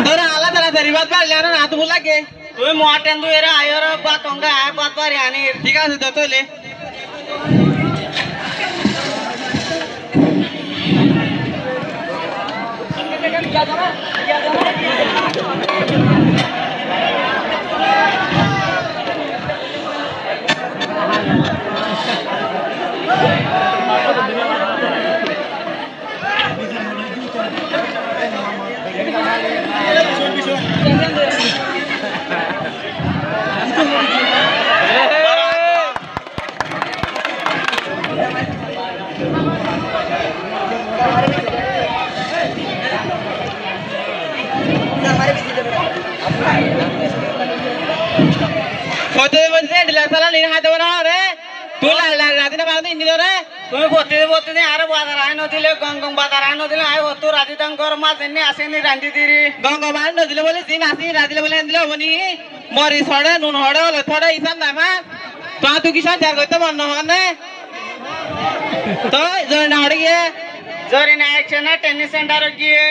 তোরা আলাদা আলাদা রিবাদ পারলে না হাত বুলাকে তুই মোটেন তুই এরা আয়র বা তঙ্গা আয় বাদ পারি আনির ঠিক আছে তো তোলে কত বলছে ডিলার সালা নিয়ে হাতে বড় রে তুই রাতে না পারতে ইন্দি রে তুমি বলতে আরে বাজার আয় নদিলে গঙ্গম বাজার আয় নদিলে আয় হতো রাজি তাঙ্কর মাছ এনে আসেনি রান্ধি দিরি গঙ্গবান নদিলে বলে সিন আসি রাদিলে বলে আনদিলে হবনি মরি ছড়ে নুন হড়ে হলে থড়ে ইসাম না মা তো তুই কি সঞ্চার করতে মন হনে তো জোর না হড়ে গিয়ে জরি না একশন টেনিস সেন্টার গিয়ে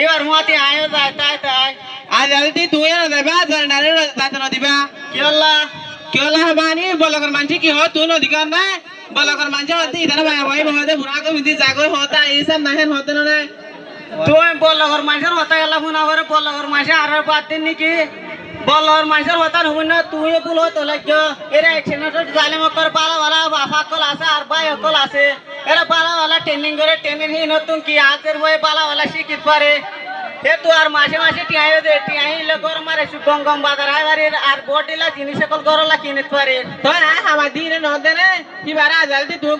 এবার মতি আয় যায় তাই তাই আজ আলতি তুই না দেবা জোর না রে তাতে না দিবা কি হল্লা কি হলা হবানি বলকর মানছি কি হ তুই নদী কর না বলকর মানছি হতি ইধার ভাই ভাই বহতে বুড়া কো মিদি জাগো হতা ইসাম না হেন হতে না তুই বলগর মানুষের হতা গেলা মনে করে বলগর মানুষে আর বাদ দিন নাকি বলগর মানুষের হতা হবি না তুই ভুল হতো লাগছ এরা একশন জালে মকর পালা বালা বাফা কল আছে আর ভাই কল আছে এরা পালা বালা ট্রেনিং করে ট্রেনিং হি নতুন কি হাতের বয়ে পালা বালা শিখিত পারে এ তো আর মাসে মাসে টিয়াই দে টিয়াই লে গরম মারে গঙ্গম বাজার আইবারে আর বডিলা জিনিস সকল গরলা কিনিত পারে তো আমার দিন নদে রে কি বারা আজ আলতি তুই